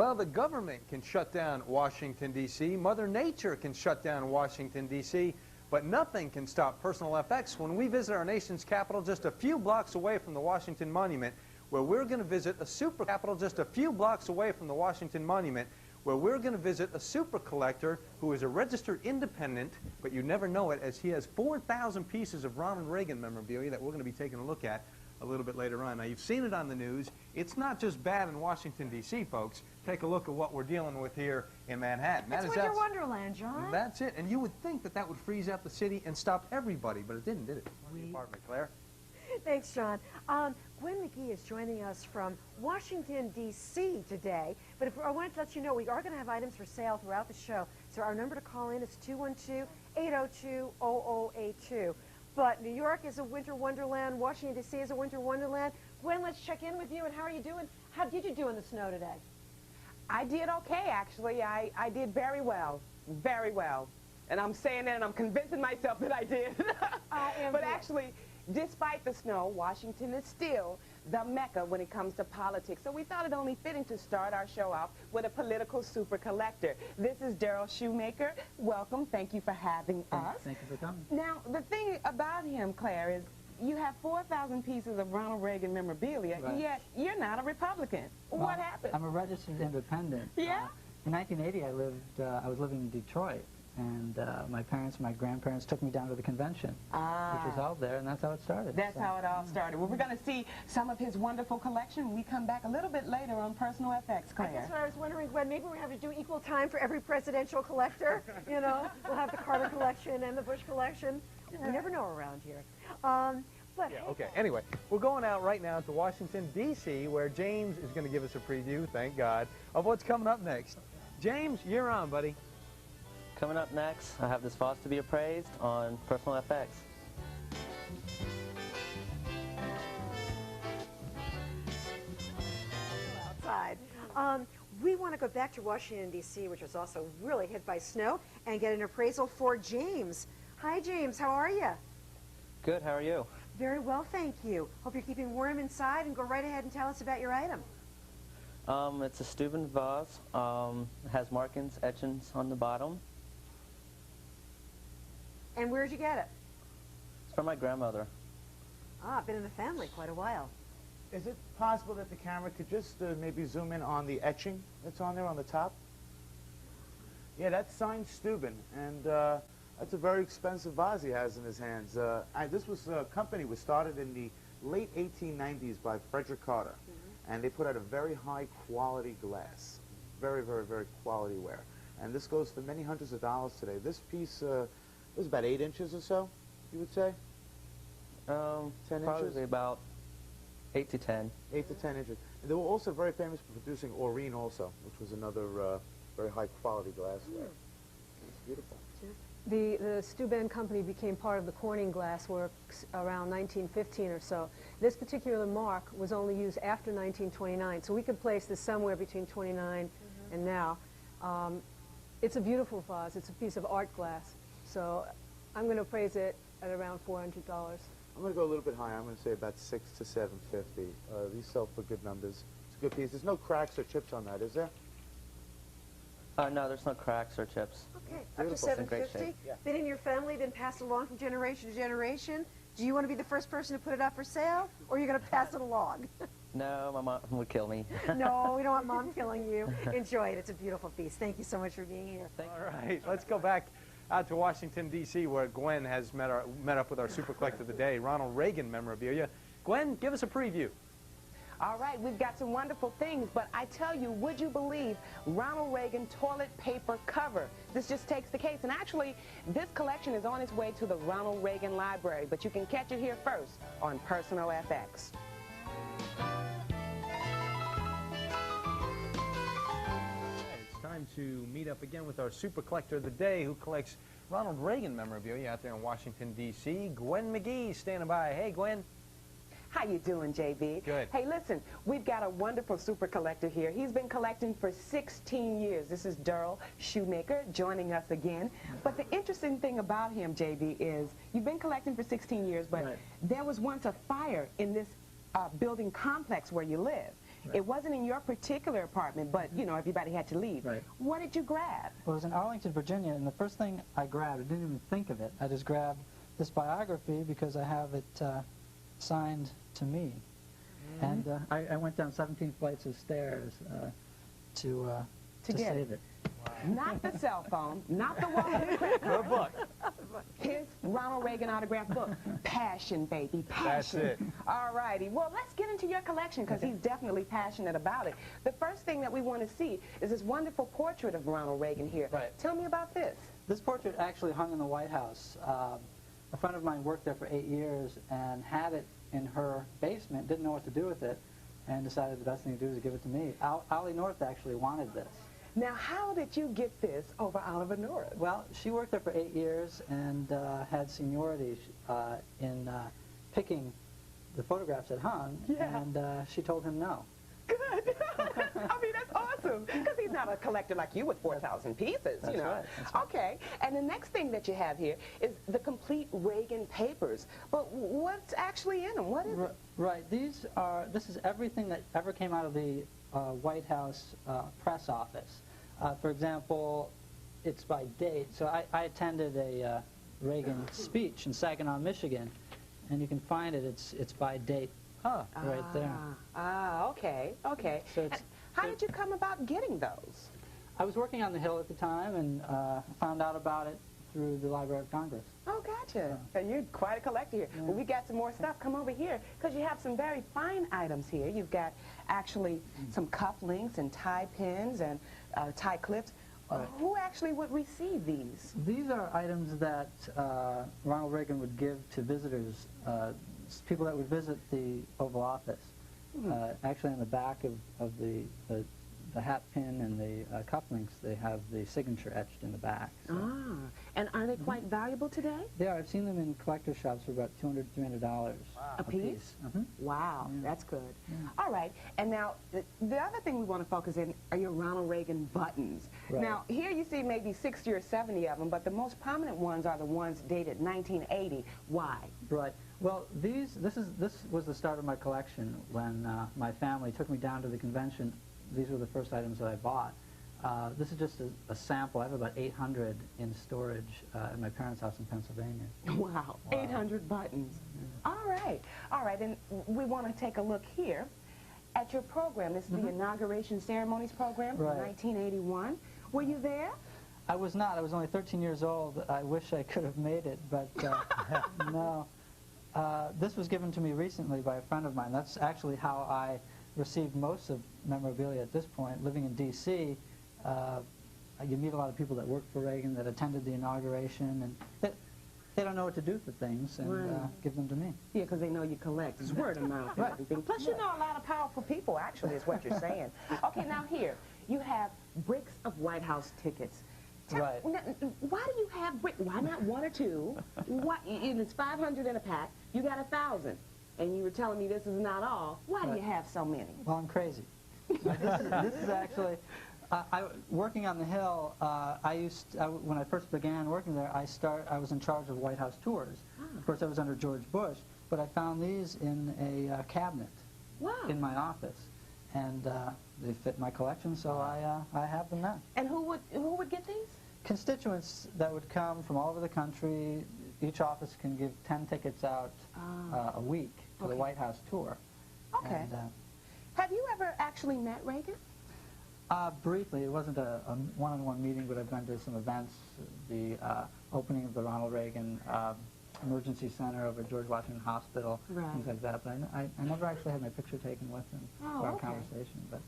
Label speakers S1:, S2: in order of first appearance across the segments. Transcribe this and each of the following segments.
S1: Well, the government can shut down Washington, D.C. Mother Nature can shut down Washington, D.C. But nothing can stop Personal FX when we visit our nation's capital just a few blocks away from the Washington Monument, where we're going to visit a super capital just a few blocks away from the Washington Monument, where we're going to visit a super collector who is a registered independent, but you never know it, as he has 4,000 pieces of Ronald Reagan memorabilia that we're going to be taking a look at a little bit later on. Now, you've seen it on the news. It's not just bad in Washington, D.C., folks. Take a look at what we're dealing with here in Manhattan.
S2: It's Winter Wonderland, John.
S1: That's it. And you would think that that would freeze out the city and stop everybody, but it didn't, did it? The apartment, Claire.
S2: Thanks, John. Gwen McGee is joining us from Washington, D.C. today. But I wanted to let you know we are going to have items for sale throughout the show. So our number to call in is 212-802-0082. But New York is a winter wonderland. Washington, D.C. is a winter wonderland. Gwen, let's check in with you. And how are you doing? How did you do in the snow today?
S3: I did okay, actually. I did very well. Very well. And I'm saying that and I'm convincing myself that I did. But actually, despite the snow, Washington is still the Mecca when it comes to politics. So we thought it only fitting to start our show off with a political super collector. This is Darryl Schumaker. Welcome. Thank you for having us.
S4: Thank you for coming.
S3: Now, the thing about him, Claire, is you have 4,000 pieces of Ronald Reagan memorabilia,
S4: Right.
S3: Yet you're not a Republican.
S4: Well,
S3: What happened?
S4: I'm a registered independent.
S3: Yeah?
S4: In 1980, I was living in Detroit, and my parents, my grandparents took me down to the convention, which was held there, and that's how it started.
S3: That's how it all started. Well, we're going to see some of his wonderful collection when we come back a little bit later on Personal FX, Claire.
S2: That's what I was wondering, Gwen. Maybe we have to do equal time for every presidential collector. You know, we'll have the Carter collection and the Bush collection. You never know around here.
S1: Okay. Anyway, we're going out right now to Washington, D.C., where James is going to give us a preview, thank God, of what's coming up next. James, you're on, buddy.
S5: Coming up next, I have this vase to be appraised on Personal FX.
S2: Outside. We want to go back to Washington, D.C., which was also really hit by snow, and get an appraisal for James. Hi, James. How are you?
S5: Good, how are you?
S2: Very well, thank you. Hope you're keeping warm inside, and go right ahead and tell us about your item.
S5: It's a Steuben vase. It has markings, etchings on the bottom.
S2: And where'd you get it?
S5: It's from my grandmother.
S2: Ah, been in the family quite a while.
S6: Is it possible that the camera could just maybe zoom in on the etching that's on there on the top? Yeah, that's signed Steuben, and that's a very expensive vase he has in his hands. This company was started in the late 1890s by Frederick Carter, and they put out a very high quality glass, very, very, very quality ware. And this goes for many hundreds of dollars today. This piece was about 8 inches or so, you would say? 10
S5: probably
S6: inches?
S5: About 8 to 10.
S6: 8 to 10 inches. And they were also very famous for producing Orine also, which was another very high quality glassware. It's beautiful.
S7: The Steuben company became part of the Corning Glass Works around 1915 or so. This particular mark was only used after 1929, so we could place this somewhere between 29 and now. It's a beautiful vase. It's a piece of art glass. So I'm going to appraise it at around $400.
S6: I'm going to go a little bit higher. I'm going to say about $600 to $750. These sell for good numbers. It's a good piece. There's no cracks or chips on that, is there?
S5: No, there's no cracks or chips.
S2: Okay, up to $750.
S6: Yeah.
S2: Been in your family, been passed along from generation to generation. Do you want to be the first person to put it up for sale, or are you going to pass it along?
S5: No, my mom would kill me.
S2: No, we don't want Mom killing you. Enjoy it. It's a beautiful piece. Thank you so much for being here.
S1: All right, let's go back out to Washington, D.C., where Gwen has met up with our super collector of the day, Ronald Reagan memorabilia. Gwen, give us a preview.
S3: All right, we've got some wonderful things, but I tell you, would you believe Ronald Reagan toilet paper cover? This just takes the case. And actually, this collection is on its way to the Ronald Reagan Library, but you can catch it here first on Personal FX.
S1: It's time to meet up again with our super collector of the day who collects Ronald Reagan memorabilia out there in Washington, D.C. Gwen McGee standing by. Hey, Gwen.
S3: How you doing, JB?
S1: Good.
S3: Hey, listen, we've got a wonderful super collector here. He's been collecting for 16 years. This is Darryl Schumaker joining us again. But the interesting thing about him, JB, is you've been collecting for 16 years, but there was once a fire in this building complex where you live.
S4: Right.
S3: It wasn't in your particular apartment, but, you know, everybody had to leave.
S4: Right.
S3: What did you grab?
S4: Well, it was in Arlington, Virginia, and the first thing I grabbed, I didn't even think of it, I just grabbed this biography because I have it signed to me. And I went down 17 flights of stairs to save it.
S3: Not the cell phone, not the wallet, the credit card.
S1: The book.
S3: His Ronald Reagan autograph book. Passion, baby, passion.
S1: That's it.
S3: All righty. Well, let's get into your collection because he's definitely passionate about it. The first thing that we want to see is this wonderful portrait of Ronald Reagan here.
S4: Right.
S3: Tell me about this.
S4: This portrait actually hung in the White House. A friend of mine worked there for 8 years and had it in her basement, didn't know what to do with it, and decided the best thing to do was give it to me. Ollie North actually wanted this.
S3: Now, how did you get this over Oliver North?
S4: Well, she worked there for 8 years and had seniority in picking the photographs that hung, and she told him no.
S3: Good. I mean, that's awesome. Because he's not a collector like you with 4,000 pieces, you know.
S4: Right. That's right.
S3: Okay. And the next thing that you have here is the complete Reagan papers. But what's actually in them? What is it?
S4: Right. This is everything that ever came out of the White House press office. For example, it's by date. So I attended a Reagan speech in Saginaw, Michigan, and you can find it. It's by date. Right there.
S3: Okay, okay.
S4: So
S3: And how did you come about getting those?
S4: I was working on the Hill at the time and found out about it through the Library of Congress.
S3: Oh, gotcha. And you're quite a collector here. Well, we got some more stuff. Come over here, because you have some very fine items here. You've got actually some cufflinks and tie pins and tie clips.
S4: Right.
S3: Who actually would receive these?
S4: These are items that Ronald Reagan would give to visitors, people that would visit the Oval Office. Actually, on the back of the hat pin and the cufflinks, they have the signature etched in the back. So.
S3: And are they quite valuable today?
S4: They are. I've seen them in collector shops for about $200, $300
S3: A piece? Wow, that's good.
S4: Yeah.
S3: All right, and now the other thing we want to focus in are your Ronald Reagan buttons.
S4: Right.
S3: Now, here you see maybe 60 or 70 of them, but the most prominent ones are the ones dated 1980. Why?
S4: Right. Well, this was the start of my collection when my family took me down to the convention. These were the first items that I bought. This is just a sample. I have about 800 in storage at my parents' house in Pennsylvania.
S3: Wow, 800 buttons. All right, and we want to take a look here at your program. This is the Inauguration Ceremonies program from 1981. Were you there?
S4: I was not. I was only 13 years old. I wish I could have made it, but no. This was given to me recently by a friend of mine. That's actually how I received most of memorabilia at this point. Living in D.C., you meet a lot of people that worked for Reagan, that attended the inauguration, and they don't know what to do with things, and give them to me.
S3: Yeah, because they know you collect. It's word of mouth and everything. Plus, you know a lot of powerful people, actually, is what you're saying. Okay, now here, you have bricks of White House tickets.
S4: Right.
S3: Now, why do you have bricks? Why not one or two? It's 500 in a pack. You got 1,000. And you were telling me this is not all. Why do you have so many?
S4: Well, I'm crazy. This is actually, working on the Hill, when I first began working there, I was in charge of White House tours. Of course, I was under George Bush, but I found these in a cabinet in my office. And they fit my collection, so I have them now.
S3: And who would get these?
S4: Constituents that would come from all over the country. Each office can give 10 tickets out a week to the White House tour.
S3: Okay.
S4: And,
S3: have you ever actually met Reagan?
S4: Briefly. It wasn't a one-on-one meeting, but I've been to some events, the opening of the Ronald Reagan Emergency Center over at George Washington Hospital, things like that. But I never actually had my picture taken with him for our conversation. But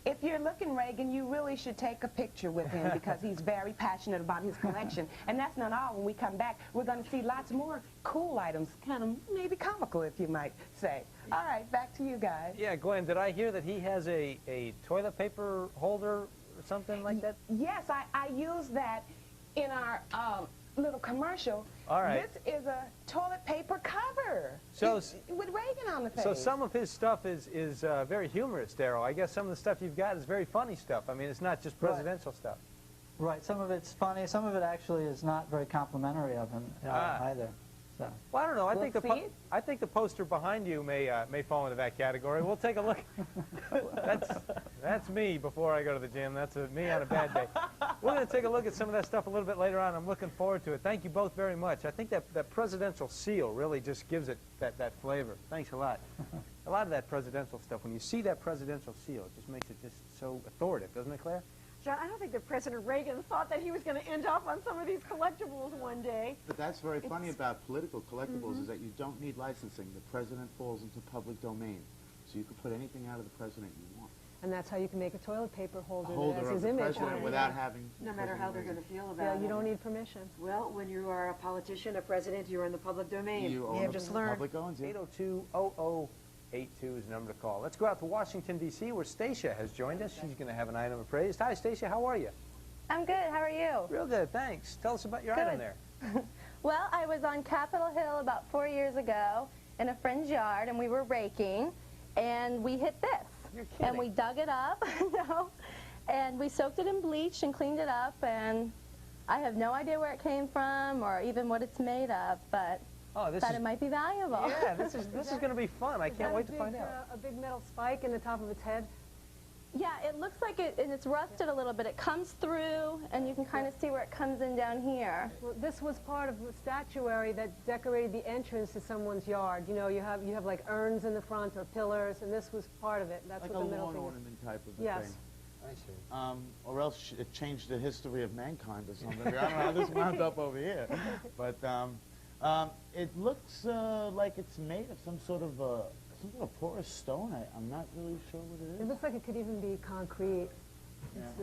S3: if you're looking, Reagan, you really should take a picture with him because he's very passionate about his collection. And that's not all. When we come back, we're going to see lots more cool items, kind of maybe comical, if you might say. All right, back to you guys.
S1: Yeah, Gwen, did I hear that he has a toilet paper holder or something like that?
S3: Yes, I use that in our little commercial.
S1: All right.
S3: This is a toilet paper cover with Reagan on the face.
S1: So some of his stuff is very humorous, Darryl. I guess some of the stuff you've got is very funny stuff. I mean, it's not just presidential stuff.
S4: Right. Some of it's funny. Some of it actually is not very complimentary of him either. So.
S1: Well, I don't know. I
S3: We'll
S1: think the poster behind you may fall into that category. We'll take a look. That's me before I go to the gym. That's me on a bad day. We're going to take a look at some of that stuff a little bit later on. I'm looking forward to it. Thank you both very much. I think that presidential seal really just gives it that flavor. Thanks a lot. A lot of that presidential stuff, when you see that presidential seal, it just makes it just so authoritative, doesn't it, Claire?
S2: John, I don't think that President Reagan thought that he was going to end up on some of these collectibles one day.
S6: But that's very funny about political collectibles is that you don't need licensing. The president falls into public domain. So you can put anything out of the president you want.
S7: And that's how you can make a toilet paper holder,
S6: A holder
S7: that has
S6: of
S7: his
S6: the
S7: image on
S6: president
S7: it.
S6: without having
S2: No matter how they're going to feel about it.
S7: Yeah, you don't need permission.
S2: Well, when you are a politician, a president, you're in the public domain.
S6: You
S2: have just learned.
S6: Public owns it.
S1: 802-0082 is the number to call. Let's go out to Washington, D.C., where Stacia has joined us. She's going to have an item appraised. Hi, Stacia. How are you?
S8: I'm good. How are you?
S1: Real good, thanks. Tell us about your item there.
S8: Well, I was on Capitol Hill about 4 years ago in a friend's yard, and we were raking, and we hit this.
S1: You're kidding.
S8: And we dug it up, no, and we soaked it in bleach and cleaned it up, and I have no idea where it came from or even what it's made of, but thought it might be valuable.
S1: Yeah, this is going to be fun. I can't wait to find out.
S7: A big metal spike in the top of its head?
S8: Yeah, it looks like it, and it's rusted a little bit. It comes through, and you can kind of see where it comes in down here.
S7: Well, this was part of the statuary that decorated the entrance to someone's yard. You know, you have like urns in the front or pillars, and this was part of it. That's
S6: Like
S7: what
S6: a
S7: the middle
S6: lawn
S7: thing is.
S6: ornament type of a
S7: Yes.
S6: thing.
S1: I see.
S6: Or else it changed the history of mankind or something. I don't know how this wound up over here. But it looks like it's made of some sort of porous stone. I'm not really sure what it
S7: It
S6: is.
S7: looks like it could even be concrete. It's,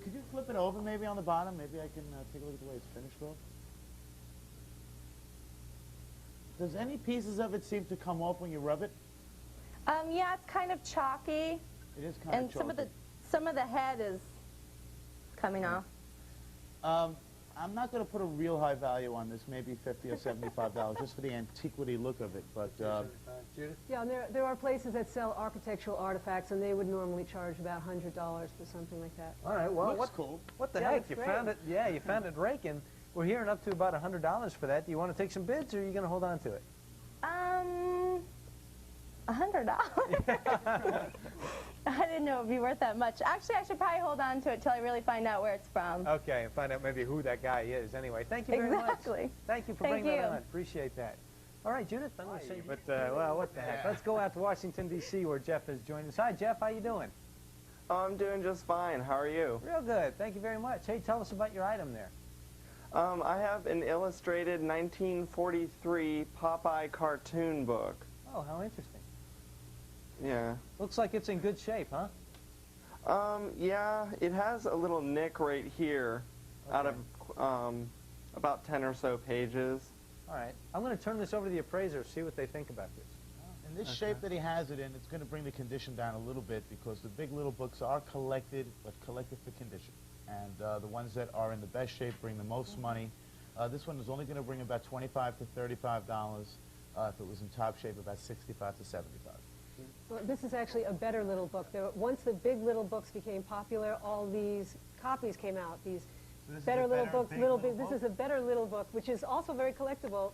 S6: Could you flip it over maybe on the bottom? Maybe I can take a look at the way it's finished off. Does any pieces of it seem to come off when you rub it?
S8: Yeah, it's kind of chalky,
S6: It is kind
S8: and
S6: of chalky.
S8: some of the head is coming off.
S6: I'm not going to put a real high value on this, maybe $50 or $75, just for the antiquity look of it. But
S1: Judith?
S7: yeah, and there are places that sell architectural artifacts, and they would normally charge about $100 for something like that.
S1: All right, well,
S6: looks cool.
S1: What the
S7: Yeah,
S1: heck?
S7: it's
S1: You
S7: great.
S1: found it. Yeah, you found it raking. We're hearing up to about $100 for that. Do you want to take some bids, or are you going to hold on to it?
S8: $100. I didn't know it would be worth that much. Actually, I should probably hold on to it till I really find out where it's from.
S1: Okay, and find out maybe who that guy is. Anyway, thank you very much.
S8: Exactly.
S1: Thank you for
S8: Thank
S1: bringing that
S8: you.
S1: on. Appreciate that. All right, Judith, I'm going to say, but well, what the heck? Let's go out to Washington, D.C., where Jeff has joined us. Hi, Jeff. How you doing?
S9: I'm doing just fine. How are you?
S1: Real good. Thank you very much. Hey, tell us about your item there.
S9: I have an illustrated 1943 Popeye cartoon book.
S1: Oh, how interesting.
S9: Yeah.
S1: Looks like it's in good shape, huh?
S9: Yeah, it has a little nick right here out of about 10 or so pages.
S1: All right. I'm going to turn this over to the appraiser, see what they think about this.
S6: in this shape that he has it in, it's going to bring the condition down a little bit because the big little books are collected, but collected for condition. And the ones that are in the best shape bring the most money. This one is only going to bring about $25 to $35. If it was in top shape, about $65 to $75.
S7: Well, this is actually a better little book. Once the big little books became popular, all these copies came out. These better little books, this is a better little book, which is also very collectible,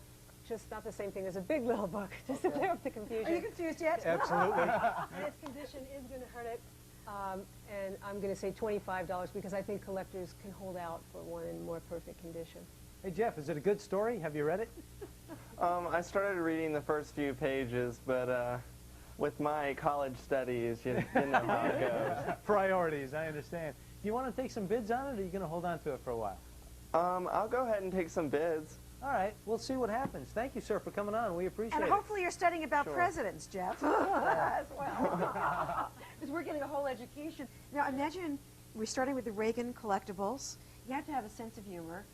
S7: just not the same thing as a big little book, just to clear up the confusion.
S2: Are you confused yet?
S1: Absolutely.
S7: And its condition is going to hurt it, and I'm going to say $25 because I think collectors can hold out for one in more perfect condition.
S1: Hey, Jeff, is it a good story? Have you read it?
S9: I started reading the first few pages, but with my college studies, you know how it goes.
S1: Priorities, I understand. Do you want to take some bids on it, or are you going to hold on to it for a while?
S9: I'll go ahead and take some bids.
S1: All right, we'll see what happens. Thank you, sir, for coming on. We appreciate it.
S2: And hopefully you're studying about
S9: Sure.
S2: presidents, Jeff, as well. Because we're getting a whole education. Now imagine we're starting with the Reagan collectibles. You have to have a sense of humor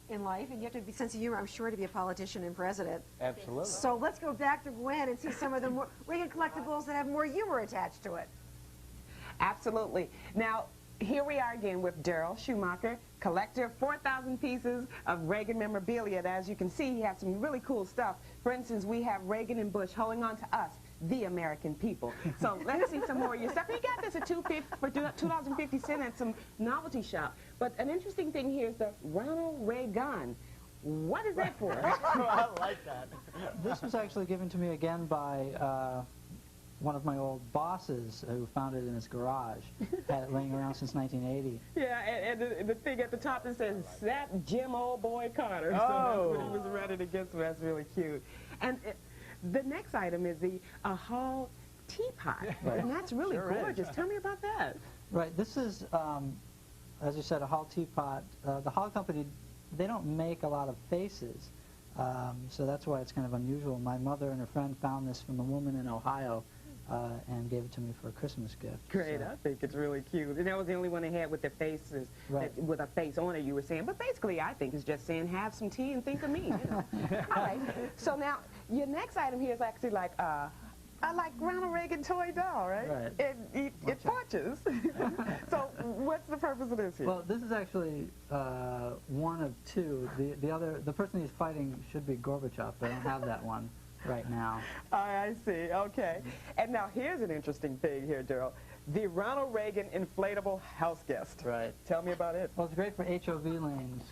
S2: in life, and you have to have a sense of humor, I'm sure, to be a politician and president.
S1: Absolutely.
S2: So let's go back to Gwen and see some of the more Reagan collectibles that have more humor attached to it.
S3: Absolutely. Now, here we are again with Darryl Schumaker, collector, 4,000 pieces of Reagan memorabilia. And as you can see, he has some really cool stuff. For instance, we have Reagan and Bush holding on to us, the American people. So let's see some more of your stuff. You got this at $2.50 at some novelty shop. But an interesting thing here is the Ronald Reagan. What is that for?
S6: I like that.
S4: This was actually given to me again by one of my old bosses who found it in his garage. Had it laying around since 1980.
S3: Yeah, and the thing at the top that says, "Snap Jim Old Boy Carter."
S6: Oh.
S3: So that's what he was running against. So that's really cute. And the next item is the Hall teapot.
S4: Right.
S3: And that's really
S1: Sure
S3: gorgeous. Tell me about that.
S4: Right, this is, as you said, a Hall teapot. The Hall company, they don't make a lot of faces, so that's why it's kind of unusual. My mother and her friend found this from a woman in Ohio and gave it to me for a Christmas gift.
S3: Great,
S4: So.
S3: I think it's really cute. And that was the only one they had with the faces,
S4: Right.
S3: with a face on it, you were saying. But basically, I think it's just saying, have some tea and think of me. You know? All right. So now, your next item here is actually like I like Ronald Reagan toy doll, right?
S4: Right.
S3: It punches. So what's the purpose of this here?
S4: Well, this is actually one of two. The person he's fighting should be Gorbachev, but I don't have that one right now.
S3: I see. Okay. And now here's an interesting thing here, Darryl. The Ronald Reagan inflatable house guest.
S4: Right.
S3: Tell me about it.
S4: Well, it's great for HOV lanes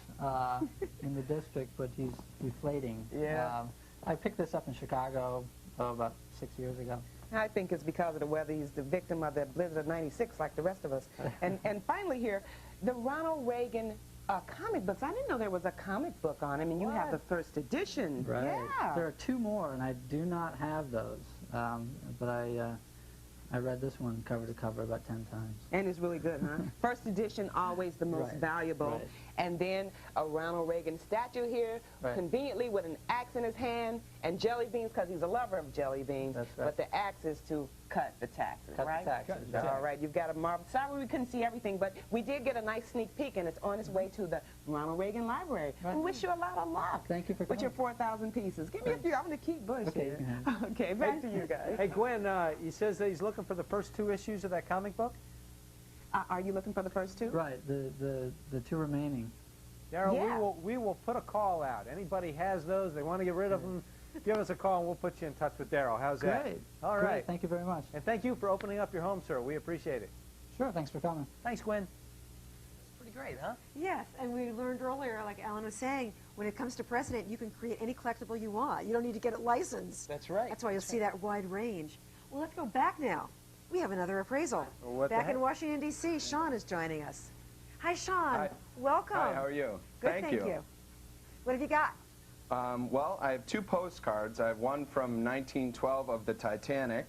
S4: in the district, but he's deflating.
S3: Yeah.
S4: I picked this up in Chicago about 6 years ago.
S3: I think it's because of the weather. He's the victim of the blizzard of '96 like the rest of us. And finally here, the Ronald Reagan comic books. I didn't know there was a comic book on him, and you have the first edition.
S4: Right.
S3: Yeah.
S4: There are two more, and I do not have those. But I read this one cover to cover about 10 times.
S3: And it's really good, huh? First edition, always the most
S4: Right.
S3: valuable.
S4: Right.
S3: And then a Ronald Reagan statue here,
S4: Right.
S3: conveniently with an axe in his hand and jelly beans, because he's a lover of jelly beans.
S4: That's right.
S3: But the axe is to cut the taxes,
S4: Cut the
S3: right?
S4: taxes,
S3: All
S4: right.
S3: right, you've got a marvel. Sorry we couldn't see everything, but we did get a nice sneak peek, and it's on its way to the Ronald Reagan Library.
S4: Right.
S3: We wish you a lot of luck.
S4: Thank you for
S3: with your
S4: coming.
S3: 4,000 pieces. Give me a few. I'm going to keep Bush
S4: Okay,
S3: here.
S4: you can have
S3: Okay, back to you guys.
S1: Hey, Gwen, he says that he's looking for the first 2 issues of that comic book.
S3: Are you looking for the first two?
S4: Right, the two remaining.
S1: Darryl,
S3: Yeah.
S1: we will put a call out. Anybody has those, they want to get rid of them, give us a call and we'll put you in touch with Darryl. How's that?
S4: Great.
S1: All
S4: Great,
S1: right.
S4: thank you very much.
S1: And thank you for opening up your home, sir. We appreciate it.
S4: Sure, thanks for coming.
S1: Thanks, Gwen. That's pretty great, huh?
S2: Yes, and we learned earlier, like Alan was saying, when it comes to President, you can create any collectible you want. You don't need to get it licensed.
S1: That's right.
S2: That's why you'll see that wide range. Well, let's go back now. We have another appraisal.
S1: What the
S2: back
S1: heck?
S2: in Washington, D.C., Sean is joining us. Hi, Sean.
S10: Hi.
S2: Welcome.
S10: Hi, how are you?
S2: Good, thank you. What have you got?
S10: Well, I have 2 postcards. I have one from 1912 of the Titanic,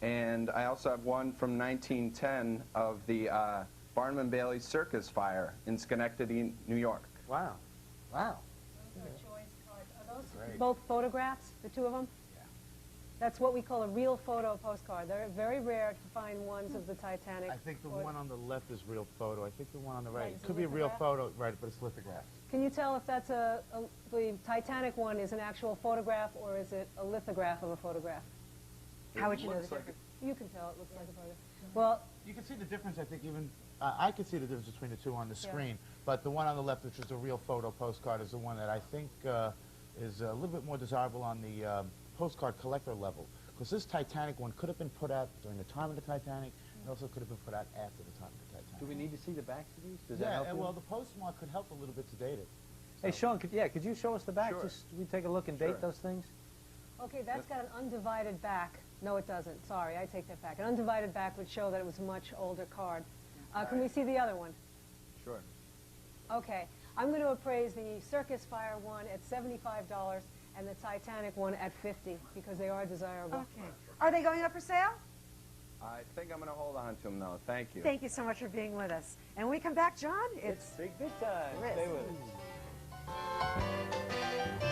S10: and I also have one from 1910 of the Barnum and Bailey Circus Fire in Schenectady, New York.
S1: Wow. Wow.
S7: Those are choice cards. Are those both photographs, the two of them?
S10: Yeah.
S7: That's what we call a real photo postcard. They're very rare to find ones of the Titanic.
S6: I think the one on the left is real photo. I think the one on the right,
S7: Right,
S6: it
S7: it's
S6: could
S7: a
S6: be a real
S7: lithograph?
S6: photo, right, but it's lithographed.
S7: Can you tell if that's the Titanic one is an actual photograph or is it a lithograph of a photograph?
S2: How would you know the
S10: Looks like
S2: difference?
S7: You can tell it looks like a photograph. Well,
S6: You can see the difference, I think, even, I can see the difference between the two on the
S7: Yeah.
S6: screen, but the one on the left, which is a real photo postcard, is the one that I think is a little bit more desirable on the postcard collector level. Because this Titanic one could have been put out during the time of the Titanic, and also could have been put out after the time of the Titanic.
S1: Do we need to see the backs of these? Does that
S6: Yeah,
S1: help
S6: and
S1: you?
S6: well, the postmark could help a little bit to date it.
S1: Hey, Sean, could you show us the back?
S10: Sure.
S1: Just we take a look and date
S10: Sure.
S1: those things?
S7: okay, that's got an undivided back. No, it doesn't. Sorry, I take that back. An undivided back would show that it was a much older card. Can we see the other one?
S10: Sure.
S7: Okay, I'm going to appraise the Circus Fire one at $75 and the Titanic one at $50 because they are desirable.
S2: Okay. Are they going up for sale?
S10: I think I'm going to hold on to them, though. Thank you.
S2: Thank you so much for being with us. And when we come back, John, it's
S1: Big time.
S2: Riz.
S1: Stay with us.